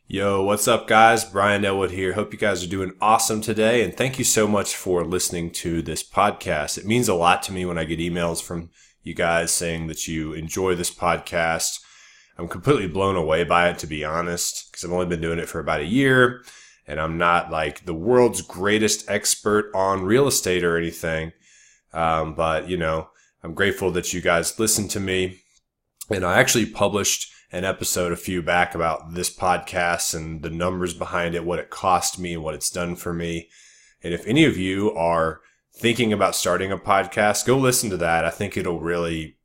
Yo, what's up, guys? Brian Ellwood here. Hope you guys are doing awesome today, and thank you so much for listening to this podcast. It means a lot to me when I get emails from you guys saying that you enjoy this podcast. I'm completely blown away by it, to be honest, because I've only been doing it for about a year, and I'm not like the world's greatest expert on real estate or anything. But I'm grateful that you guys listen to me, and I actually published an episode a few back about this podcast and the numbers behind it, what it cost me and what it's done for me. And if any of you are thinking about starting a podcast, go listen to that. I think it'll really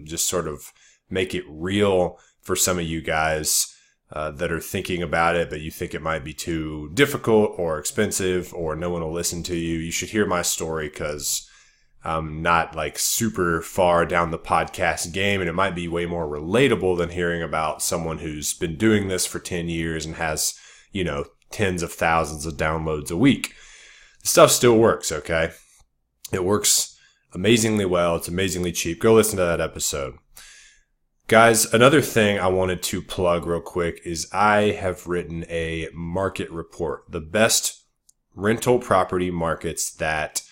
just sort of make it real for some of you guys that are thinking about it, but you think it might be too difficult or expensive or no one will listen to you. You should hear my story because I'm not like super far down the podcast game, and it might be way more relatable than hearing about someone who's been doing this for 10 years and has, tens of thousands of downloads a week. The stuff still works, okay? It works amazingly well. It's amazingly cheap. Go listen to that episode. Guys, another thing I wanted to plug real quick is I have written a market report, the best rental property markets that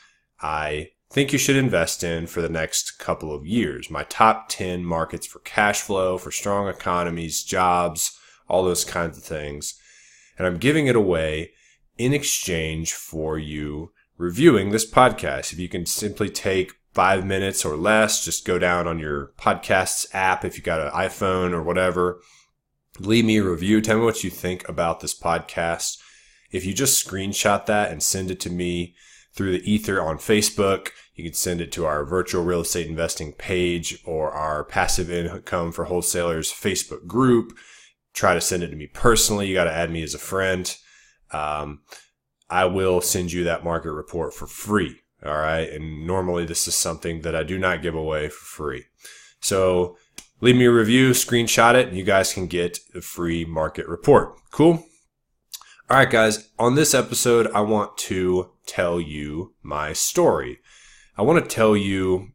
I think you should invest in for the next couple of years. My top 10 markets for cash flow, for strong economies, jobs, all those kinds of things. And I'm giving it away in exchange for you reviewing this podcast. If you can simply take 5 minutes or less, just go down on your podcasts app if you got an iPhone or whatever. Leave me a review. Tell me what you think about this podcast. If you just screenshot that and send it to me through the ether on Facebook, you can send it to our virtual real estate investing page or our passive income for wholesalers Facebook group. Try to send it to me personally. You got to add me as a friend. I will send you that market report for free. All right. And normally this is something that I do not give away for free. So leave me a review, screenshot it, and you guys can get the free market report. Cool. All right, guys. On this episode, I want to tell you my story. I want to tell you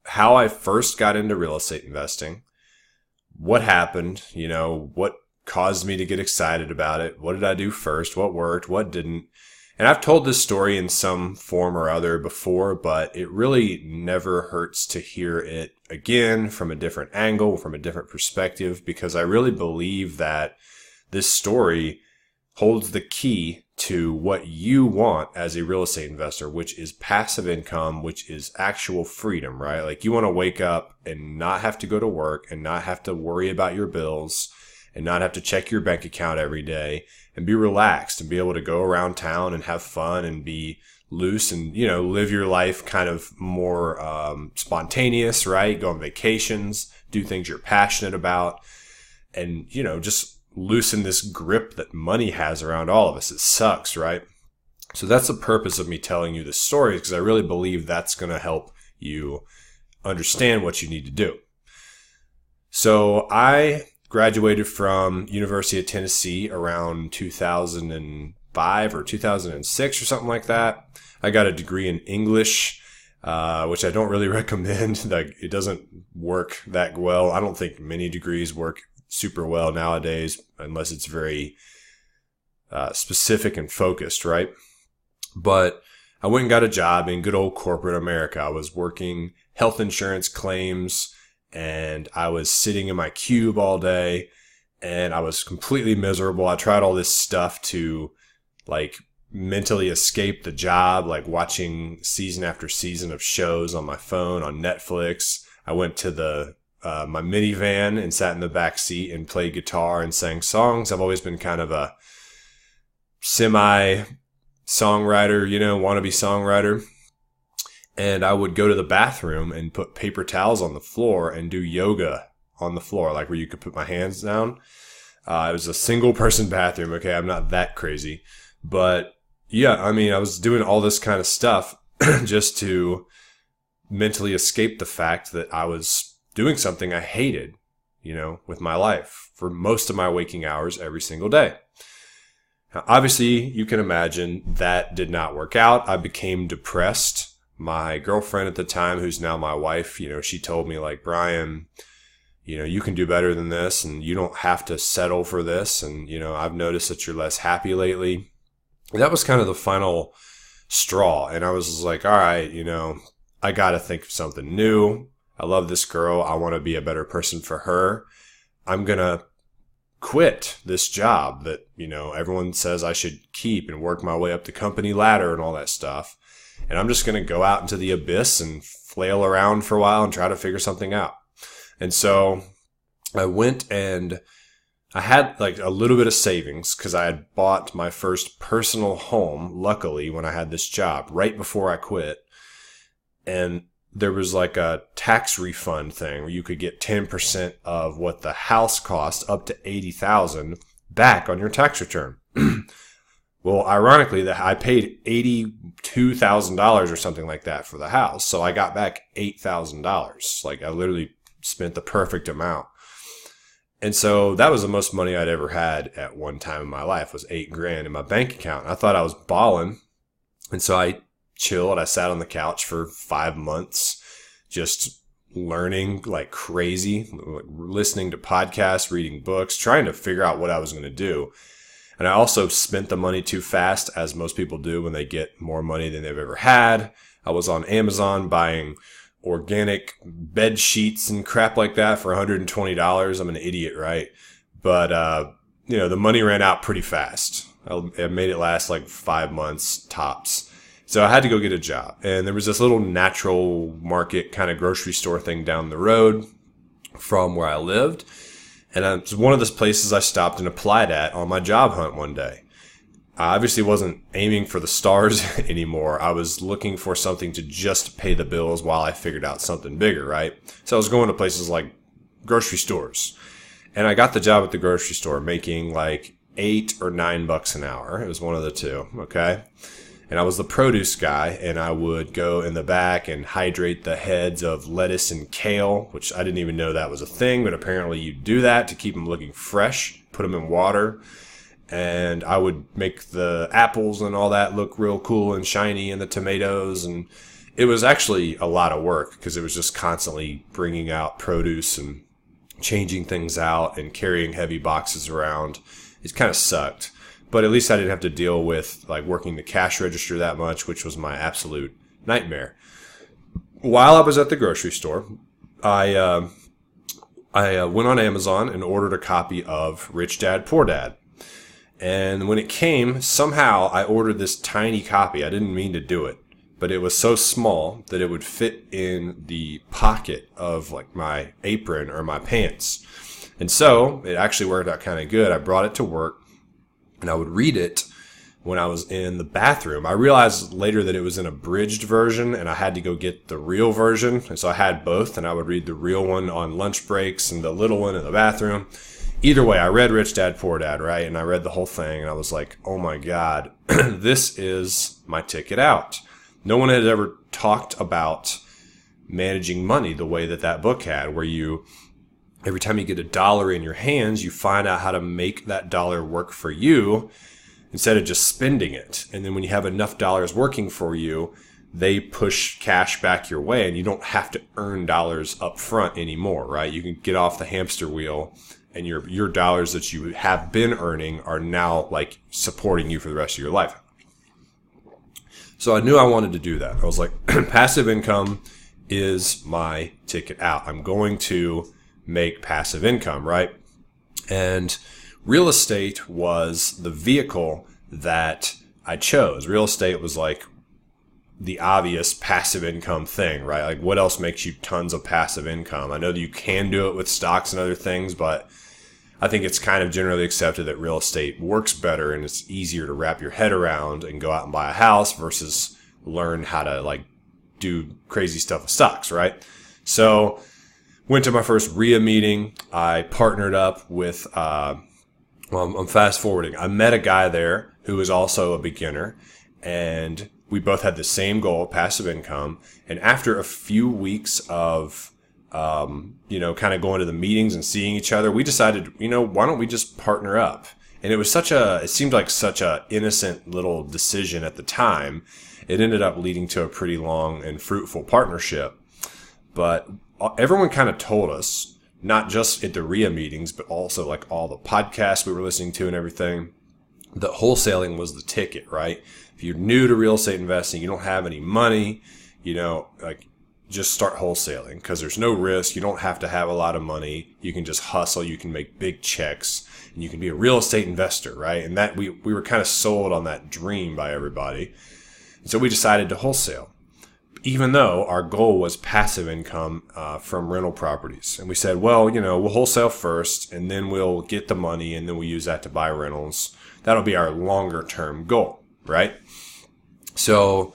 how I first got into real estate investing, what happened, what caused me to get excited about it, what did I do first, what worked, what didn't. And I've told this story in some form or other before, but it really never hurts to hear it again from a different angle, from a different perspective, because I really believe that this story holds the key to what you want as a real estate investor, which is passive income, which is actual freedom, right? Like you want to wake up and not have to go to work and not have to worry about your bills and not have to check your bank account every day and be relaxed and be able to go around town and have fun and be loose and, live your life kind of more spontaneous, right? Go on vacations, do things you're passionate about, and, just loosen this grip that money has around all of us. It sucks, right? So that's the purpose of me telling you this story, because I really believe that's going to help you understand what you need to do. So I graduated from University of Tennessee around 2005 or 2006 or something like that. I got a degree in English, which I don't really recommend. Like, it doesn't work that well. I don't think many degrees work super well nowadays unless it's very specific and focused, right? But I went and got a job in good old corporate America. I was working health insurance claims, and I was sitting in my cube all day, and I was completely miserable. I tried all this stuff to like mentally escape the job, like watching season after season of shows on my phone on Netflix. I went to my minivan and sat in the back seat and played guitar and sang songs. I've always been kind of a semi-songwriter, wannabe songwriter. And I would go to the bathroom and put paper towels on the floor and do yoga on the floor, like where you could put my hands down. It was a single person bathroom. Okay, I'm not that crazy. But yeah, I was doing all this kind of stuff just to mentally escape the fact that I was doing something I hated, with my life for most of my waking hours every single day. Now, obviously, you can imagine that did not work out. I became depressed. My girlfriend at the time, who's now my wife, she told me, like, Brian, you can do better than this, and you don't have to settle for this. And, I've noticed that you're less happy lately. And that was kind of the final straw. And I was like, all right, I got to think of something new. I love this girl. I want to be a better person for her. I'm going to quit this job that, everyone says I should keep and work my way up the company ladder and all that stuff. And I'm just going to go out into the abyss and flail around for a while and try to figure something out. And so I went and I had like a little bit of savings because I had bought my first personal home, luckily, when I had this job right before I quit. And there was like a tax refund thing where you could get 10% of what the house cost up to $80,000 back on your tax return. Well, ironically, I paid $82,000 or something like that for the house. So I got back $8,000. Like I literally spent the perfect amount. And so that was the most money I'd ever had at one time in my life, was $8,000 in my bank account. I thought I was balling. And so I chilled. I sat on the couch for 5 months, just learning like crazy, listening to podcasts, reading books, trying to figure out what I was going to do. And I also spent the money too fast, as most people do when they get more money than they've ever had. I was on Amazon buying organic bed sheets and crap like that for $120. I'm an idiot, right? But, the money ran out pretty fast. I made it last like 5 months tops. So I had to go get a job. And there was this little natural market kind of grocery store thing down the road from where I lived. And it was one of those places I stopped and applied at on my job hunt one day. I obviously wasn't aiming for the stars anymore. I was looking for something to just pay the bills while I figured out something bigger, right? So I was going to places like grocery stores. And I got the job at the grocery store making like $8 or $9 an hour. It was one of the two, okay? And I was the produce guy, and I would go in the back and hydrate the heads of lettuce and kale, which I didn't even know that was a thing, but apparently you do that to keep them looking fresh, put them in water. And I would make the apples and all that look real cool and shiny, and the tomatoes. And it was actually a lot of work because it was just constantly bringing out produce and changing things out and carrying heavy boxes around. It kind of sucked. But at least I didn't have to deal with like working the cash register that much, which was my absolute nightmare. While I was at the grocery store, I went on Amazon and ordered a copy of Rich Dad, Poor Dad. And when it came, somehow I ordered this tiny copy. I didn't mean to do it, but it was so small that it would fit in the pocket of like my apron or my pants. And so it actually worked out kind of good. I brought it to work and I would read it when I was in the bathroom. I realized later that it was an abridged version and I had to go get the real version. And so I had both, and I would read the real one on lunch breaks and the little one in the bathroom. Either way, I read Rich Dad, Poor Dad, right? And I read the whole thing and I was like, oh my God, this is my ticket out. No one had ever talked about managing money the way that book had, where every time you get $1 in your hands, you find out how to make that dollar work for you instead of just spending it. And then when you have enough dollars working for you, they push cash back your way and you don't have to earn dollars up front anymore, right? You can get off the hamster wheel and your dollars that you have been earning are now like supporting you for the rest of your life. So I knew I wanted to do that. I was like, passive income is my ticket out. I'm going to make passive income, right? And real estate was the vehicle that I chose. Real estate was like the obvious passive income thing, right? Like what else makes you tons of passive income? I know that you can do it with stocks and other things, but I think it's kind of generally accepted that real estate works better and it's easier to wrap your head around and go out and buy a house versus learn how to like do crazy stuff with stocks, right? So went to my first RIA meeting. I partnered up with, I'm fast forwarding. I met a guy there who was also a beginner, and we both had the same goal, passive income. And after a few weeks of, kind of going to the meetings and seeing each other, we decided, why don't we just partner up? And it seemed like such a innocent little decision at the time. It ended up leading to a pretty long and fruitful partnership. But everyone kind of told us not just at the RIA meetings, but also like all the podcasts we were listening to and everything, that wholesaling was the ticket, right? If you're new to real estate investing, you don't have any money, like just start wholesaling because there's no risk. You don't have to have a lot of money. You can just hustle. You can make big checks and you can be a real estate investor, right? And that we were kind of sold on that dream by everybody. And so we decided to wholesale, even though our goal was passive income from rental properties. And we said, well, we'll wholesale first and then we'll get the money and then we'll use that to buy rentals. That'll be our longer term goal, right? So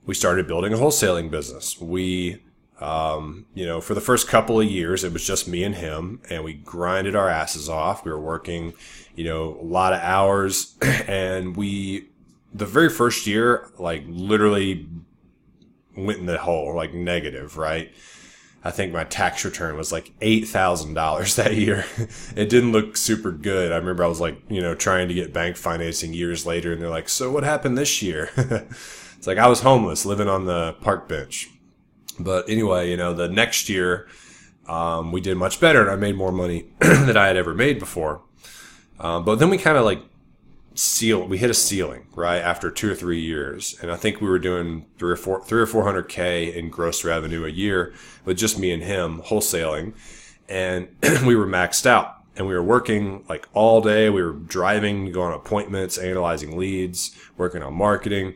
we started building a wholesaling business. We, for the first couple of years, it was just me and him, and we grinded our asses off. We were working, a lot of hours, and the very first year, like literally went in the hole, like negative, right? I think my tax return was like $8,000 that year. It didn't look super good. I remember I was like, trying to get bank financing years later, and they're like, so what happened this year? It's like I was homeless, living on the park bench. But anyway, the next year, we did much better, and I made more money than I had ever made before. But then we kind of like we hit a ceiling, right? After 2 or 3 years. And I think we were doing 300 or 400K in gross revenue a year with just me and him wholesaling. And we were maxed out, and we were working like all day. We were driving, going on appointments, analyzing leads, working on marketing,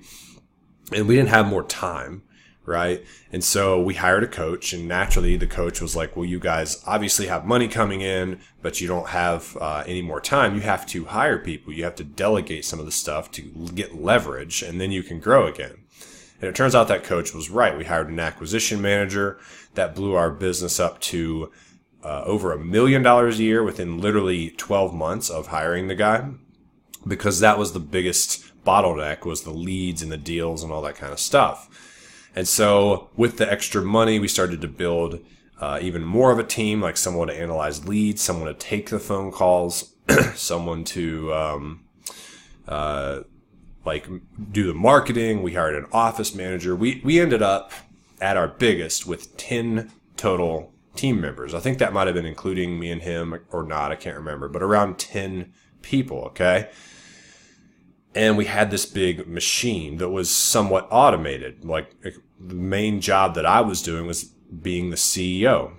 and we didn't have more time. Right. And so we hired a coach, and naturally the coach was like, well, you guys obviously have money coming in, but you don't have any more time. You have to hire people. You have to delegate some of the stuff to get leverage, and then you can grow again. And it turns out that coach was right. We hired an acquisition manager that blew our business up to over $1 million a year within literally 12 months of hiring the guy, because that was the biggest bottleneck, was the leads and the deals and all that kind of stuff. And so with the extra money, we started to build even more of a team, like someone to analyze leads, someone to take the phone calls, someone to do the marketing. We hired an office manager. We ended up at our biggest with 10 total team members. I think that might have been including me and him or not. I can't remember, but around 10 people. Okay. And we had this big machine that was somewhat automated. Like the main job that I was doing was being the CEO.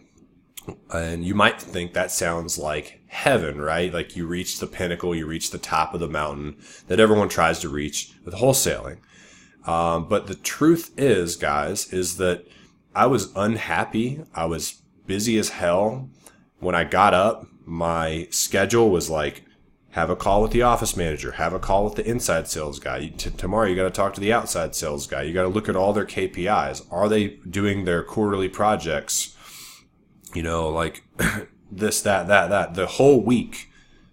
And you might think that sounds like heaven, right? Like you reach the pinnacle, you reach the top of the mountain that everyone tries to reach with wholesaling. But the truth is, guys, is that I was unhappy. I was busy as hell. When I got up, my schedule was like, have a call with the office manager, have a call with the inside sales guy. Tomorrow you got to talk to the outside sales guy. You got to look at all their KPIs. Are they doing their quarterly projects? Like this, that. The whole week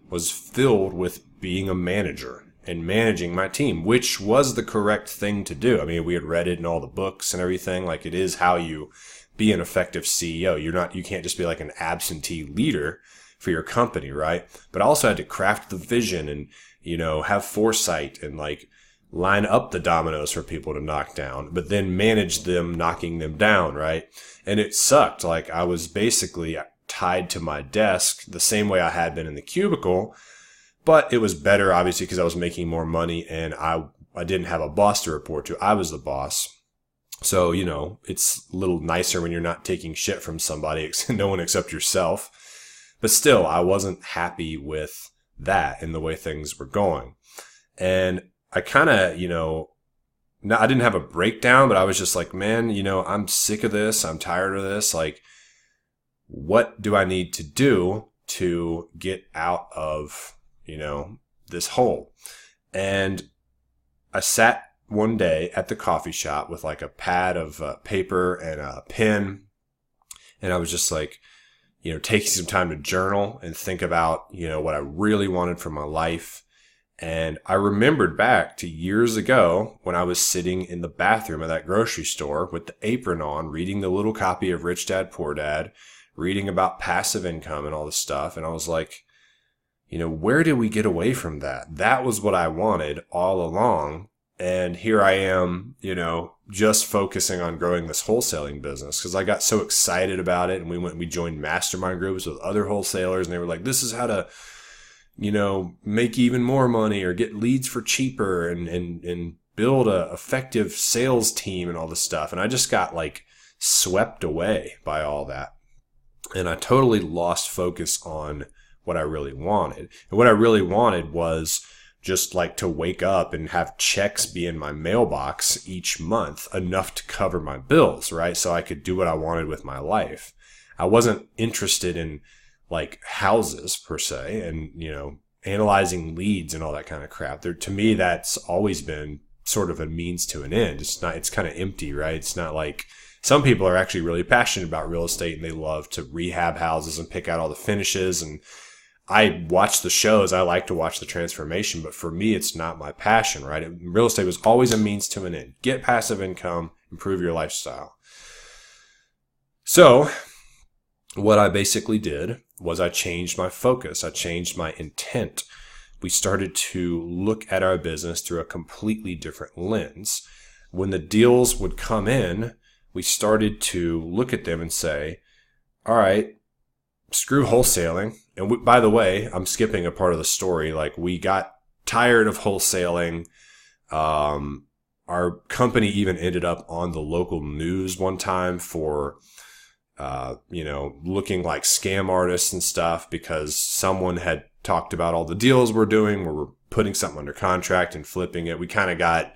was filled with being a manager and managing my team, which was the correct thing to do. I mean, we had read it in all the books and everything. Like it is how you be an effective CEO. You can't just be like an absentee leader for your company, right? But I also had to craft the vision and, have foresight and like line up the dominoes for people to knock down, but then manage them knocking them down, right? And it sucked. Like I was basically tied to my desk the same way I had been in the cubicle, but it was better obviously because I was making more money and I didn't have a boss to report to. I was the boss. So, it's a little nicer when you're not taking shit from somebody, no one except yourself. But still, I wasn't happy with that and the way things were going. And I kind of, I didn't have a breakdown, but I was just like, man, I'm sick of this. I'm tired of this. Like, what do I need to do to get out of, this hole? And I sat one day at the coffee shop with like a pad of paper and a pen. And I was just like, taking some time to journal and think about, what I really wanted from my life. And I remembered back to years ago when I was sitting in the bathroom of that grocery store with the apron on, reading the little copy of Rich Dad, Poor Dad, reading about passive income and all this stuff. And I was like, where did we get away from that? That was what I wanted all along. And here I am, just focusing on growing this wholesaling business because I got so excited about it. And we joined mastermind groups with other wholesalers, and they were like, this is how to, make even more money or get leads for cheaper and build a effective sales team and all this stuff. And I just got like swept away by all that. And I totally lost focus on what I really wanted. And what I really wanted was just like to wake up and have checks be in my mailbox each month, enough to cover my bills, right? So I could do what I wanted with my life. I wasn't interested in like houses per se and, analyzing leads and all that kind of crap. To me, that's always been sort of a means to an end. It's kind of empty, right? It's not like some people are actually really passionate about real estate and they love to rehab houses and pick out all the finishes. And I watch the shows. I like to watch the transformation, but for me, it's not my passion, right? Real estate was always a means to an end. Get passive income, improve your lifestyle. So what I basically did was I changed my focus. I changed my intent. We started to look at our business through a completely different lens. When the deals would come in, we started to look at them and say, all right, screw wholesaling. And by the way, I'm skipping a part of the story. Like, we got tired of wholesaling. Our company even ended up on the local news one time for, looking like scam artists and stuff because someone had talked about all the deals we're doing where we're putting something under contract and flipping it. We kind of got,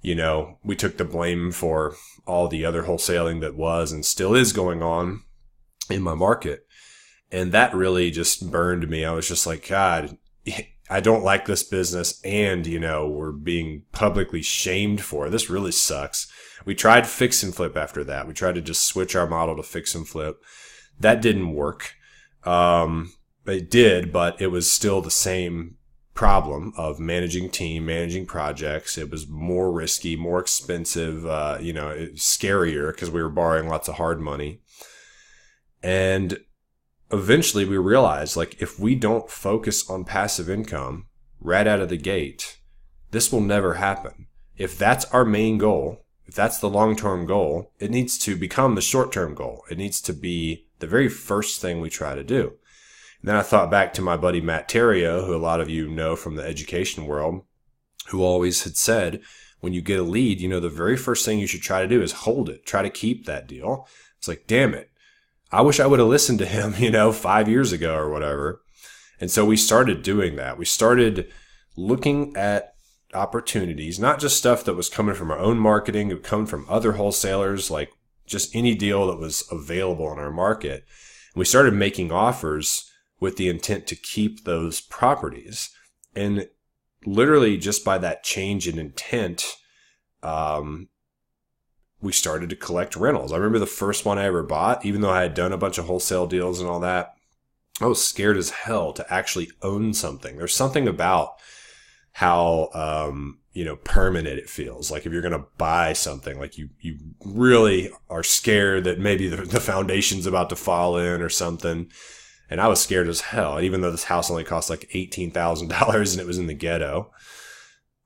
we took the blame for all the other wholesaling that was and still is going on in my market. And that really just burned me. I was just like, God, I don't like this business. And, we're being publicly shamed for it. This really sucks. We tried fix and flip after that. We tried to just switch our model to fix and flip. That didn't work. It did, but it was still the same problem of managing team, managing projects. It was more risky, more expensive, scarier because we were borrowing lots of hard money. And eventually we realized, like, if we don't focus on passive income right out of the gate, this will never happen. If that's our main goal, if that's the long-term goal, it needs to become the short-term goal. It needs to be the very first thing we try to do. And then I thought back to my buddy Matt Terrio, who a lot of you know from the education world, who always had said, when you get a lead, the very first thing you should try to do is hold it. Try to keep that deal. It's like, damn it. I wish I would have listened to him, 5 years ago or whatever. And so we started doing that. We started looking at opportunities, not just stuff that was coming from our own marketing, it would come from other wholesalers, like just any deal that was available in our market. And we started making offers with the intent to keep those properties. And literally just by that change in intent, we started to collect rentals. I remember the first one I ever bought, even though I had done a bunch of wholesale deals and all that, I was scared as hell to actually own something. There's something about how, permanent it feels. Like if you're going to buy something, like you really are scared that maybe the foundation's about to fall in or something. And I was scared as hell, even though this house only cost like $18,000 and it was in the ghetto.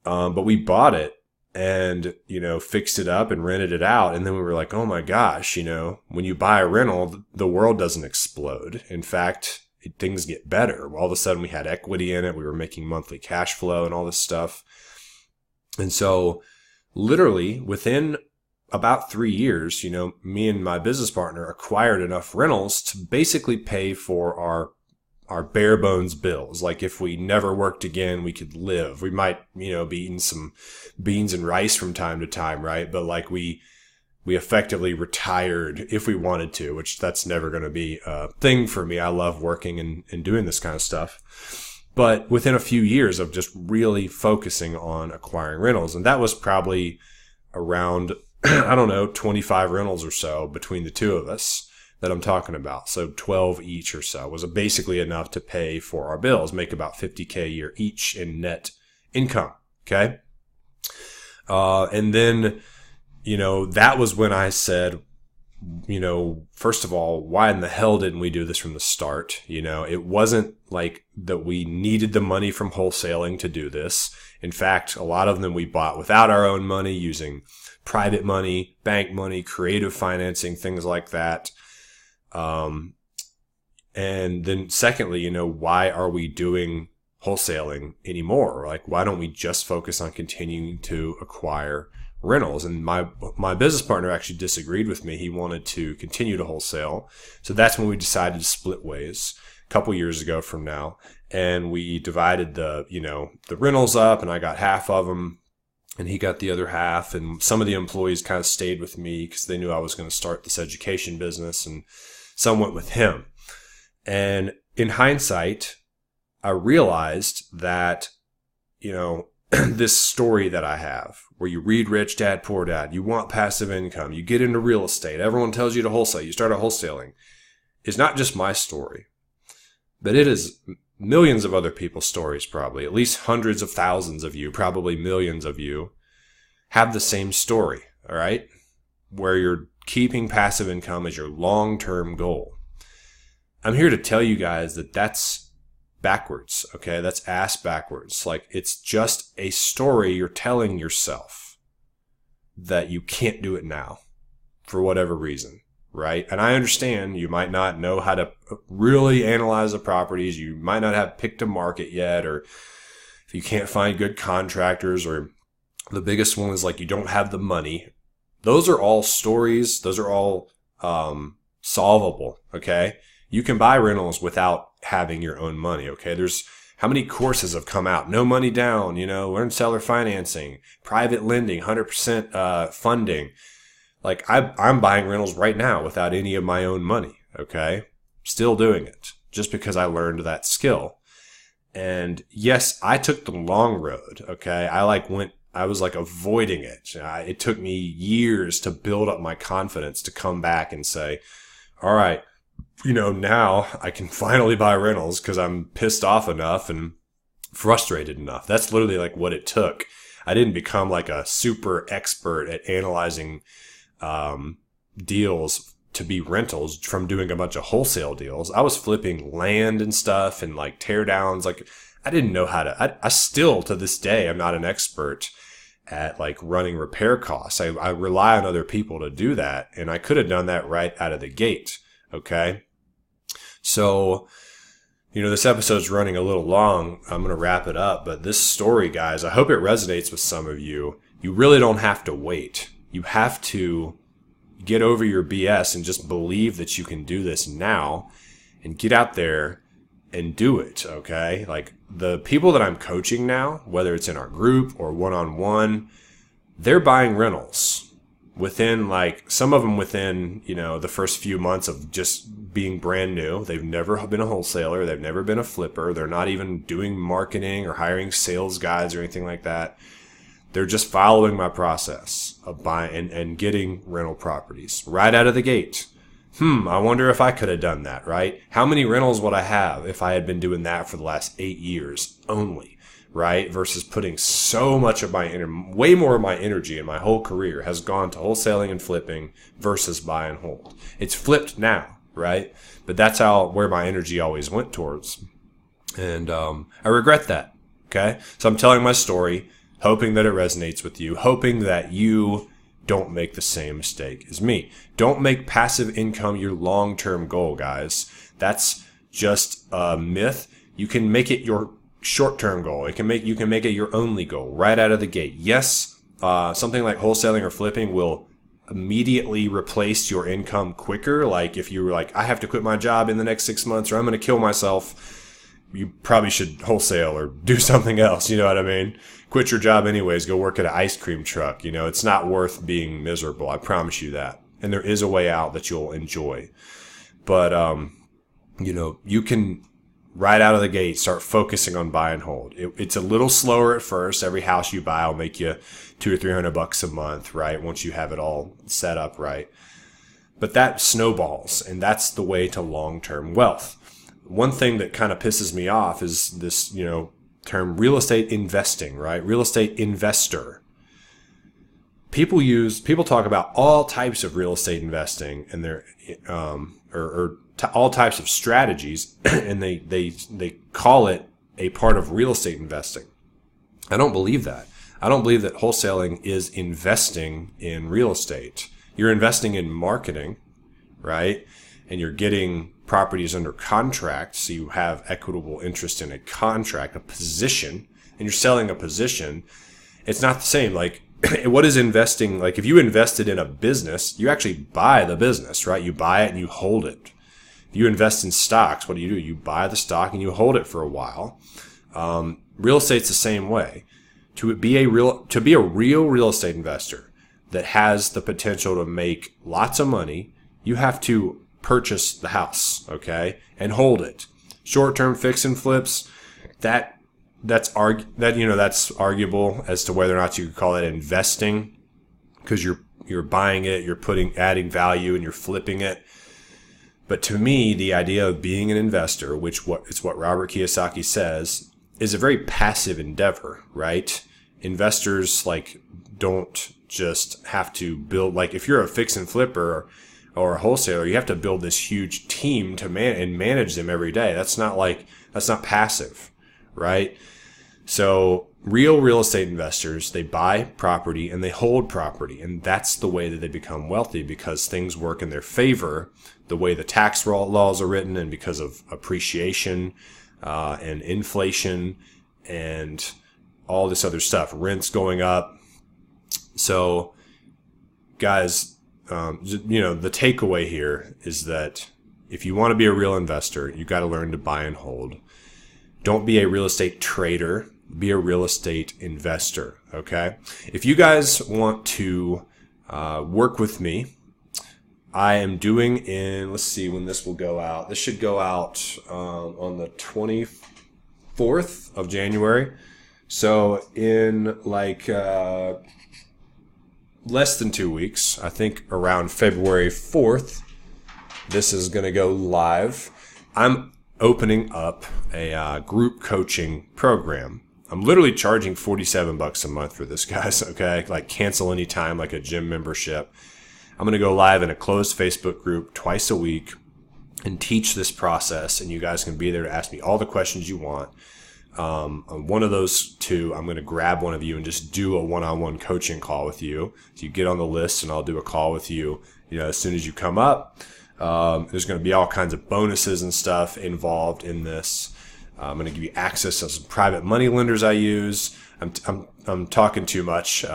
But we bought it and, fixed it up and rented it out. And then we were like, oh my gosh, when you buy a rental, the world doesn't explode. In fact, things get better. All of a sudden we had equity in it. We were making monthly cash flow and all this stuff. And so literally within about 3 years, me and my business partner acquired enough rentals to basically pay for our bare bones bills. Like if we never worked again, we could live. We might, be eating some beans and rice from time to time, right? But like we effectively retired if we wanted to, which that's never going to be a thing for me. I love working and doing this kind of stuff. But within a few years of just really focusing on acquiring rentals, and that was probably around, 25 rentals or so between the two of us that I'm talking about. So 12 each or so was basically enough to pay for our bills, make about $50K a year each in net income. Okay. And then, that was when I said, first of all, why in the hell didn't we do this from the start? It wasn't like that we needed the money from wholesaling to do this. In fact, a lot of them we bought without our own money, using private money, bank money, creative financing, things like that. And then secondly, why are we doing wholesaling anymore? Like, why don't we just focus on continuing to acquire rentals? And my business partner actually disagreed with me. He wanted to continue to wholesale. So that's when we decided to split ways a couple years ago from now. And we divided the rentals up, and I got half of them and he got the other half. And some of the employees kind of stayed with me because they knew I was going to start this education business, and some went with him. And in hindsight, I realized that, this story that I have where you read Rich Dad, Poor Dad, you want passive income, you get into real estate, everyone tells you to wholesale, you start wholesaling, is not just my story, but it is millions of other people's stories, probably. At least hundreds of thousands of you, probably millions of you, have the same story, all right? Where you're keeping passive income as your long-term goal. I'm here to tell you guys that that's backwards, okay? That's ass backwards. Like, it's just a story you're telling yourself that you can't do it now for whatever reason, right? And I understand you might not know how to really analyze the properties. You might not have picked a market yet, or if you can't find good contractors, or the biggest one is like you don't have the money. Those are all stories. Those are all solvable, okay? You can buy rentals without having your own money, okay? There's how many courses have come out? No money down, learn seller financing, private lending, 100% funding. Like, I'm buying rentals right now without any of my own money, okay? Still doing it just because I learned that skill. And yes, I took the long road, okay? I was avoiding it. It took me years to build up my confidence to come back and say, all right, now I can finally buy rentals because I'm pissed off enough and frustrated enough. That's literally like what it took. I didn't become like a super expert at analyzing deals to be rentals from doing a bunch of wholesale deals. I was flipping land and stuff and like tear downs. Like, I didn't know how to, I still to this day, I'm not an expert at like running repair costs. I rely on other people to do that. And I could have done that right out of the gate. Okay. So, this episode's running a little long. I'm going to wrap it up, but this story, guys, I hope it resonates with some of you. You really don't have to wait. You have to get over your BS and just believe that you can do this now and get out there and do it. Okay. Like, the people that I'm coaching now, whether it's in our group or one-on-one, they're buying rentals within, like, some of them within, the first few months of just being brand new. They've never been a wholesaler. They've never been a flipper. They're not even doing marketing or hiring sales guides or anything like that. They're just following my process of buying and getting rental properties right out of the gate. I wonder if I could have done that, right? How many rentals would I have if I had been doing that for the last 8 years only, right? Versus putting so much of way more of my energy in my whole career has gone to wholesaling and flipping versus buy and hold. It's flipped now, right? But that's where my energy always went towards. And I regret that, okay? So I'm telling my story, hoping that it resonates with you, hoping that you don't make the same mistake as me. Don't make passive income your long-term goal, guys. That's just a myth. You can make it your short-term goal. You can make it your only goal right out of the gate. Yes, something like wholesaling or flipping will immediately replace your income quicker. Like, if you were like, I have to quit my job in the next 6 months or I'm going to kill myself, you probably should wholesale or do something else. You know what I mean? Quit your job anyways. Go work at an ice cream truck. It's not worth being miserable. I promise you that. And there is a way out that you'll enjoy. But, you can right out of the gate start focusing on buy and hold. It's a little slower at first. Every house you buy will make you $200 or $300 a month, right? Once you have it all set up right. But that snowballs, and that's the way to long-term wealth. One thing that kind of pisses me off is this, term real estate investing, right? Real estate investor. people talk about all types of real estate investing and their, all types of strategies, and they call it a part of real estate investing. I don't believe that. I don't believe that wholesaling is investing in real estate. You're investing in marketing, right? And you're getting properties under contract, so you have equitable interest in a contract, a position, and you're selling a position. It's not the same. Like, what is investing? Like, if you invested in a business, you actually buy the business, right? You buy it and you hold it. If you invest in stocks, what do? You buy the stock and you hold it for a while. Real estate's the same way. To be a real real estate investor that has the potential to make lots of money, you have to purchase the house, okay, and hold it. Short-term fix and flips, that's arguable as to whether or not you could call it investing, because you're buying it, you're adding value, and you're flipping it. But to me, the idea of being an investor, it's what Robert Kiyosaki says, is a very passive endeavor, right? Investors don't just have to build, if you're a fix and flipper or a wholesaler, you have to build this huge team to manage them every day. That's not passive, right? So real estate investors, they buy property and they hold property, and that's the way that they become wealthy, because things work in their favor, the way the tax laws are written, and because of appreciation and inflation and all this other stuff, rents going up. So guys, the takeaway here is that if you want to be a real investor, you got to learn to buy and hold. Don't be a real estate trader. Be a real estate investor. Okay. If you guys want to work with me, I am doing let's see when this will go out. This should go out on the 24th of January. So in less than 2 weeks, I think around February 4th, this is going to go live. I'm opening up a group coaching program. I'm literally charging $47 a month for this, guys. Okay. Cancel anytime, like a gym membership. I'm going to go live in a closed Facebook group twice a week and teach this process. And you guys can be there to ask me all the questions you want. On one of those two, I'm going to grab one of you and just do a one-on-one coaching call with you. So you get on the list and I'll do a call with you, as soon as you come up. There's going to be all kinds of bonuses and stuff involved in this. I'm going to give you access to some private money lenders I use. I'm talking too much.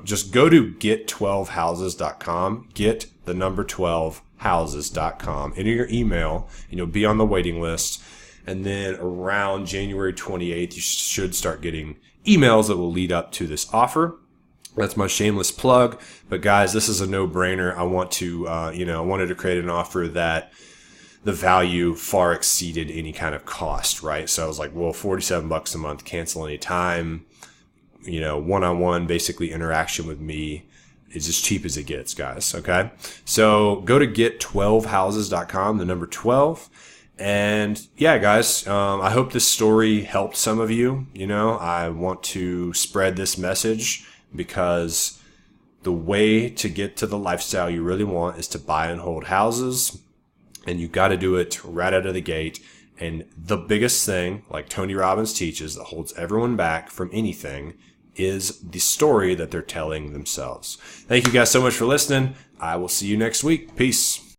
Just go to get12houses.com, get the number 12houses.com, enter your email, and you'll be on the waiting list. And then around January 28th, you should start getting emails that will lead up to this offer. That's my shameless plug. But guys, this is a no-brainer. I wanted to create an offer that the value far exceeded any kind of cost, right? So I was like, well, $47 a month, cancel any time, one-on-one, basically interaction with me is as cheap as it gets, guys. Okay. So go to get12houses.com, the number 12. And yeah, guys, I hope this story helped some of you. I want to spread this message, because the way to get to the lifestyle you really want is to buy and hold houses. And you got to do it right out of the gate. And the biggest thing, like Tony Robbins teaches, that holds everyone back from anything is the story that they're telling themselves. Thank you guys so much for listening. I will see you next week. Peace.